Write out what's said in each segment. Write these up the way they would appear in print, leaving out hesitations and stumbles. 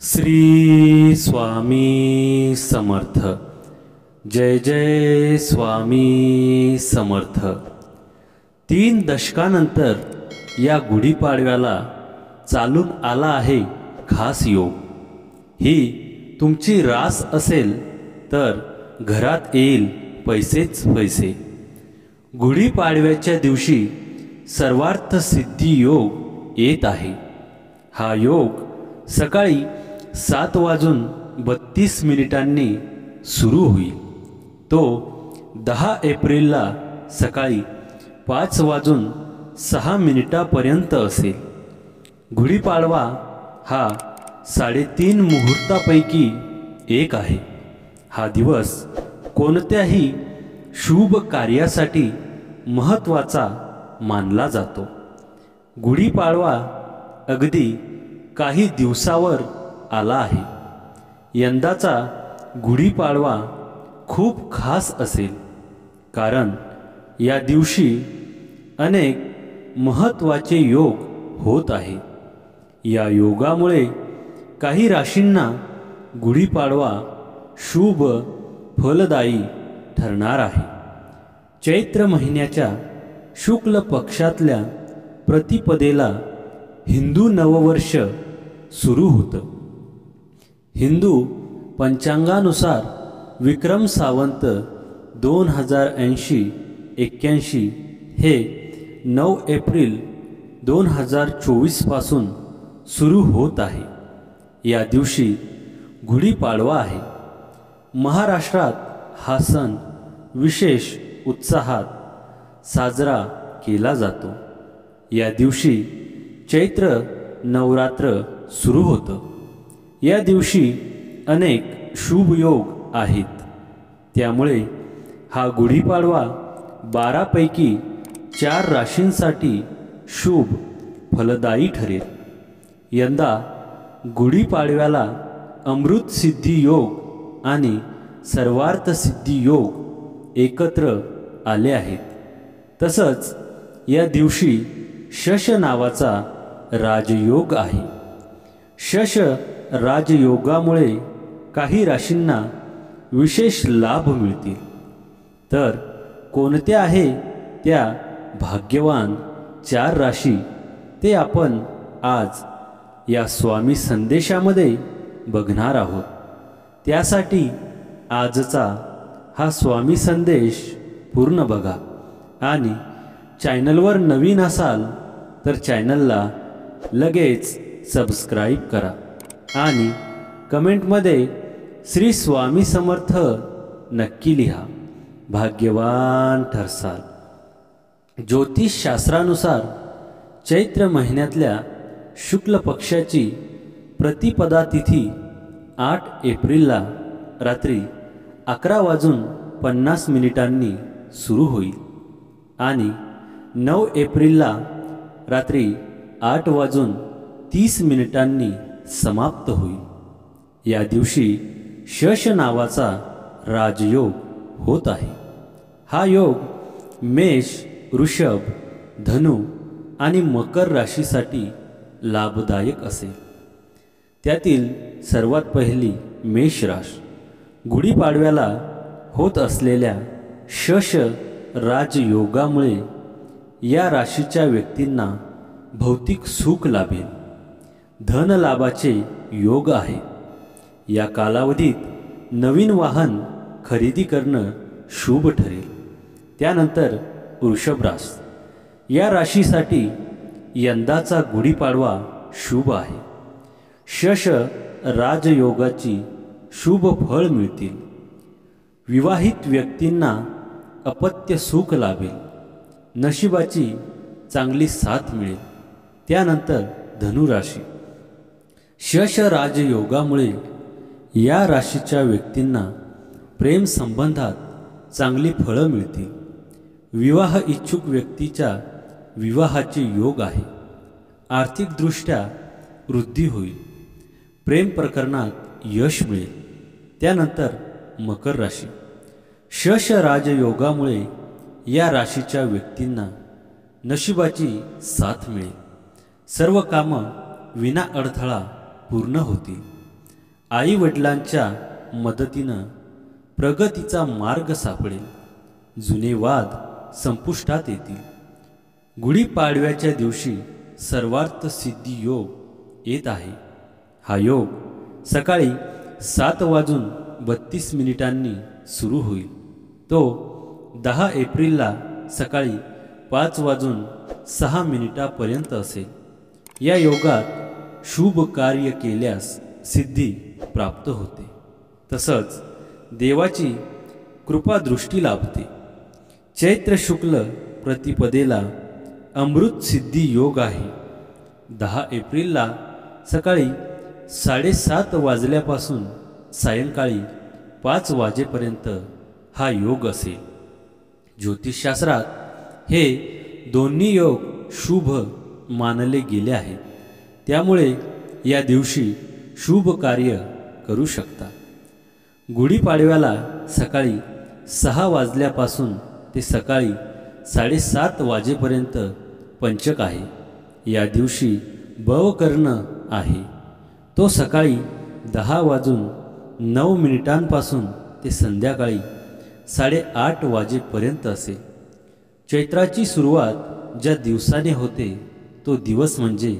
श्री स्वामी समर्थ। जय जय स्वामी समर्थ। 3 दशकानंतर या गुढीपाडव्याला चालून आला आहे खास योग। ही तुमची रास असेल तर घरात येईल पैसेच पैसे। गुढीपाडव्याच्या दिवशी सर्वार्थ सिद्धी योग येत आहे। हा योग सकाळी 7:32 सुरू होईल। तो 10 एप्रिलला सकाळी 5:06 पर्यंत असेल। गुढीपाडवा हा 3.5 मुहूर्तापैकी एक आहे। हा दिवस कोणत्याही शुभ कार्यासाठी महत्त्वाचा मानला जातो। गुढीपाडवा अगदी काही दिवसावर आला आहे। यंदाचा गुढीपाडवा खूप खास असेल, कारण या दिवशी अनेक महत्त्वाचे योग होत आहे। या योगामुळे काही राशींना गुढीपाडवा शुभ फलदायी ठरणार आहे। चैत्र महिन्याच्या शुक्ल पक्षातल्या प्रतिपदेला हिंदू नववर्ष सुरू होतं। हिंदू पंचांगानुसार विक्रम संवत 2080-81 हे 9 एप्रिल 2024 पासून सुरू होत आहे। या दिवशी गुढीपाडवा आहे। महाराष्ट्रात हा सण विशेष उत्साहात साजरा केला जातो। या दिवशी चैत्र नवरात्र सुरू होतं। या दिवशी अनेक शुभ योग आहेत। त्यामुळे हा गुढीपाडवा 12 पैकी 4 राशींसाठी शुभ फलदायी ठरेल। यंदा गुढीपाडव्याला अमृत सिद्धी योग आणि सर्वार्थ सिद्धी योग एकत्र आले आहेत। तसंच या दिवशी शश नावाचा राजयोग आहे। शश राजयोगामुळे काही राशींना विशेष लाभ मिळतील। तर कोणत्या आहे त्या भाग्यवान 4 राशी ते आपण आज या स्वामी संदेशामध्ये बघणार आहोत। त्यासाठी आजचा हा स्वामी संदेश पूर्ण बघा आणि चॅनलवर नवीन असाल तर चॅनलला लगेच सबस्क्राईब करा आणि कमेंटमध्ये श्री स्वामी समर्थ नक्की लिहा, भाग्यवान ठरसाल। ज्योतिषशास्त्रानुसार चैत्र महिन्यातल्या शुक्ल पक्षाची प्रतिपदा तिथी 8 एप्रिलला रात्री 11:50 सुरू होईल आणि 9 एप्रिलला रात्री 8:30 समाप्त होईल। या दिवशी शश नावाचा राजयोग होत आहे। हा योग मेष, वृषभ, धनु आणि मकर राशीसाठी लाभदायक असेल। त्यातील सर्वात पहिली मेष राशी। गुढीपाडव्याला होत असलेल्या शश राजयोगामुळे या राशीच्या व्यक्तींना भौतिक सुख लाभेल। धन लाभाचे योग आहे। या कालावधीत नवीन वाहन खरेदी करणं शुभ ठरेल। त्यानंतर वृषभ राशी। या राशीसाठी यंदाचा गुढीपाडवा शुभ आहे। शश राजयोगाची शुभ फळ मिळतील। विवाहित व्यक्तींना अपत्य सुख लाभेल। नशिबाची चांगली साथ मिळेल। त्यानंतर धनुराशी। शश राजयोगामुळे या राशीच्या व्यक्तींना प्रेम संबंधात चांगली फळं मिळतील। विवाह इच्छुक व्यक्तीच्या विवाहाचे योग आहे। आर्थिकदृष्ट्या वृद्धी होईल। प्रेम प्रकरणात यश मिळेल। त्यानंतर मकर राशी। शश राजयोगामुळे या राशीच्या व्यक्तींना नशिबाची साथ मिळेल। सर्व कामं विना अडथळा पूर्ण होतील। आईवडिलांच्या मदतीनं प्रगतीचा मार्ग सापडेल, जुने वाद संपुष्टात येतील. गुढीपाडव्याच्या दिवशी सर्वार्थ सिद्धी योग येत आहे. हा योग सकाळी 7:32 सुरू होईल. तो 10 एप्रिलला सकाळी 5:06 असेल. या योगात शुभ कार्य केल्यास सिद्धी प्राप्त होते, तसंच देवाची कृपादृष्टी लाभते. चैत्र शुक्ल प्रतिपदेला अमृत सिद्धी योग आहे. 10 एप्रिलला सकाळी 7:30 वाजल्यापासून सायंकाळी 5 वाजेपर्यंत हा योग असेल. ज्योतिषशास्त्रात हे दोन्ही योग शुभ मानले गेले आहेत. त्यामुळे या दिवशी शुभ कार्य करू शकता. गुढीपाडव्याला सकाळी 6 वाजल्यापासून ते सकाळी 7:30 वाजेपर्यंत पंचक आहे. या दिवशी बवकर्ण आहे. तो सकाळी 10:09 ते संध्याकाळी 8:30 वाजेपर्यंत असेल. चैत्राची सुरुवात ज्या दिवसाने होते तो दिवस म्हणजे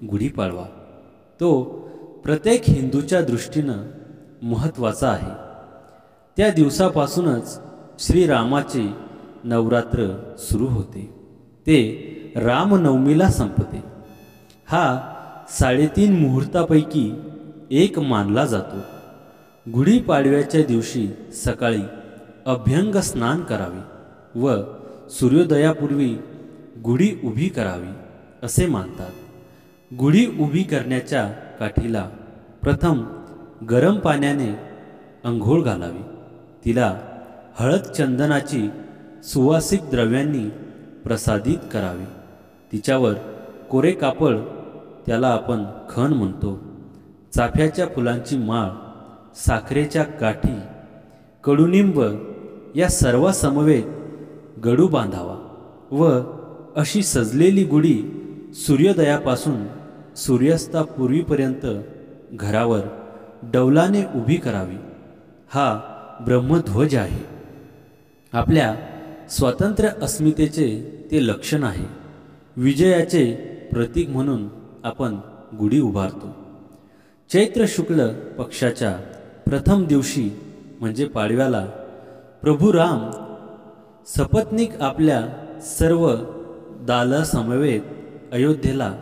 गुढीपाडवा. तो प्रत्येक हिंदूच्या दृष्टीनं महत्त्वाचा आहे. त्या दिवसापासूनच श्रीरामाचे नवरात्र सुरू होते. ते रामनवमीला संपते. हा 3.5 मुहूर्तापैकी एक मानला जातो. गुढीपाडव्याच्या दिवशी सकाळी अभ्यंग स्नान करावे व सूर्योदयापूर्वी गुढी उभी करावी असे मानतात. गुढी उभी करण्याच्या काठीला प्रथम गरम पाण्याने अंघोळ घालावी. तिला हळद चंदनाची सुवासिक द्रव्यांनी प्रसादित करावी. तिच्यावर कोरे कापड, त्याला आपण खण म्हणतो, चाफ्याच्या फुलांची माळ, साखरेच्या गाठी, कडुनिंब या सर्व समवेत गडू बांधावा व अशी सजलेली गुढी सूर्योदयापासून सूर्यास्तापूर्वीपर्यंत घरावर डौलाने उभी करावी. हा ब्रह्मध्वज आहे. आपल्या स्वातंत्र्य अस्मितेचे ते लक्षण आहे. विजयाचे प्रतीक म्हणून आपण गुढी उभारतो. चैत्र शुक्ल पक्षाच्या प्रथम दिवशी म्हणजे पाडव्याला प्रभू राम सपत्नीक आपल्या सर्व दालसमवेत अयोध्येला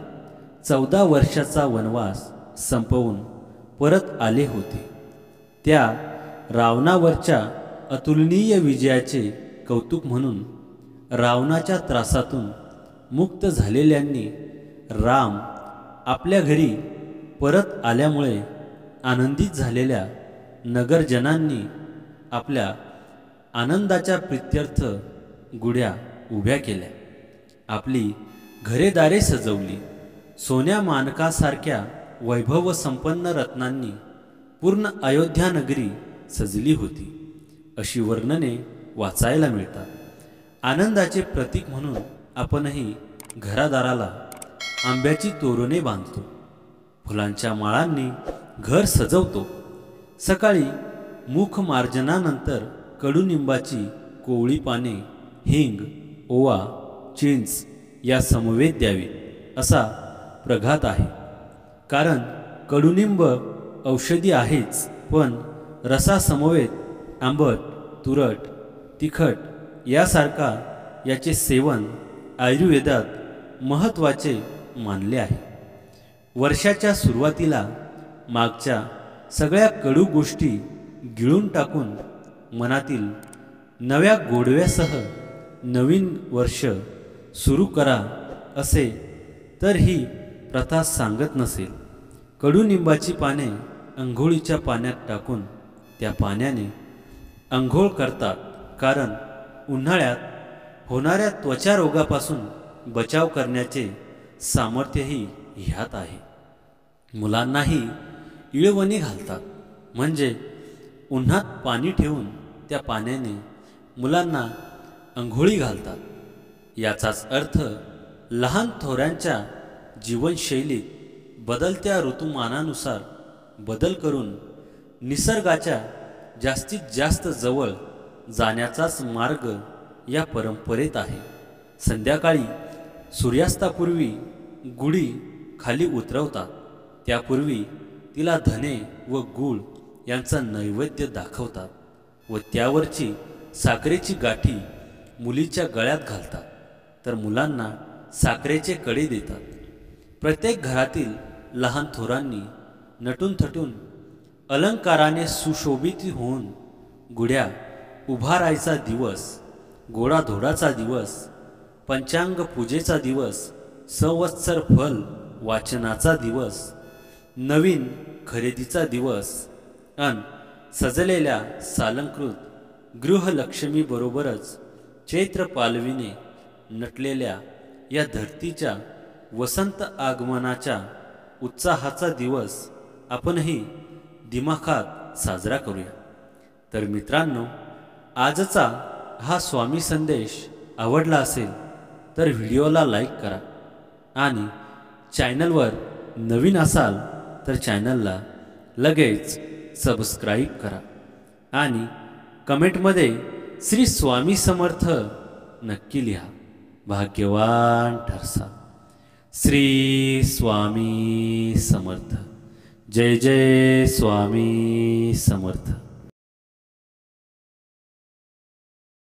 14 वर्षाचा वनवास संपवून परत आले होते. त्या रावणावरच्या अतुलनीय विजयाचे कौतुक म्हणून रावणाच्या त्रासातून मुक्त झालेल्यांनी राम आपल्या घरी परत आल्यामुळे आनंदित झालेल्या नगरजनांनी आपल्या आनंदाच्या प्रित्यर्थ गुढ्या उभ्या केल्या. आपली घरेदारे सजवली. सोन्या मानकासारख्या वैभव संपन्न रत्नांनी पूर्ण अयोध्या नगरी सजली होती अशी वर्णने वाचायला मिळतात. आनंदाचे प्रतीक म्हणून आपणही घरादाराला आंब्याची तोरणे बांधतो, फुलांच्या माळांनी घर सजवतो. सकाळी मुखमार्जनानंतर कडुनिंबाची कोवळी पाने, हिंग, ओवा, चिंच या समवेत द्यावी असा प्रघात आहे. कारण कडुनिंब औषधी आहेच, पण रसासमवेत आंबट, तुरट, तिखट यासारखा याचे सेवन आयुर्वेदात महत्त्वाचे मानले आहे. वर्षाच्या सुरुवातीला मागच्या सगळ्या कडू गोष्टी गिळून टाकून मनातील नव्या गोडव्यासह नवीन वर्ष सुरू करा असे तर ही प्रथा सांगत नसेल. कडुनिंबाची पाने अंघोळीच्या पाण्यात टाकून त्या पाण्याने अंघोळ करतात. कारण उन्हाळ्यात होणाऱ्या त्वचा रोगापासून बचाव करण्याचे सामर्थ्यही ह्यात आहे. मुलांनाही इळवणी घालतात, म्हणजे उन्हात पाणी ठेवून त्या पाण्याने मुलांना अंघोळी घालतात. याचाच अर्थ लहान थोरांच्या जीवनशैलीत बदलत्या ऋतुमानानुसार बदल करून निसर्गाच्या जास्तीत जास्त जवळ जाण्याचाच मार्ग या परंपरेत आहे. संध्याकाळी सूर्यास्तापूर्वी गुढी खाली उतरवतात. त्यापूर्वी तिला धने व गूळ यांचा नैवेद्य दाखवतात व त्यावरची साखरेची गाठी मुलीच्या गळ्यात घालतात, तर मुलांना साखरेचे कडे देतात. प्रत्येक घरातील लहान थोरांनी नटून थटून अलंकाराने सुशोभित होऊन गुढ्या उभारायचा दिवस, गोडाधोडाचा दिवस, पंचांग पूजेचा दिवस, संवत्सर फल वाचनाचा दिवस, नवीन खरेदीचा दिवस अन सजलेल्या सालंकृत गृहलक्ष्मीबरोबरच चैत्र पालवीने नटलेल्या या धरतीच्या वसंत आगमनाच्या उत्साहाचा दिवस आपणही दिमाखात साजरा करूया. तर मित्रांनो, आजचा हा स्वामी संदेश आवडला असेल तर व्हिडिओला लाईक करा आणि चॅनलवर नवीन असाल तर चॅनलला लगेच सबस्क्राईब करा आणि कमेंटमध्ये श्री स्वामी समर्थ नक्की लिहा. भाग्यवान ठरसा. श्री स्वामी समर्थ. जय जय स्वामी समर्थ.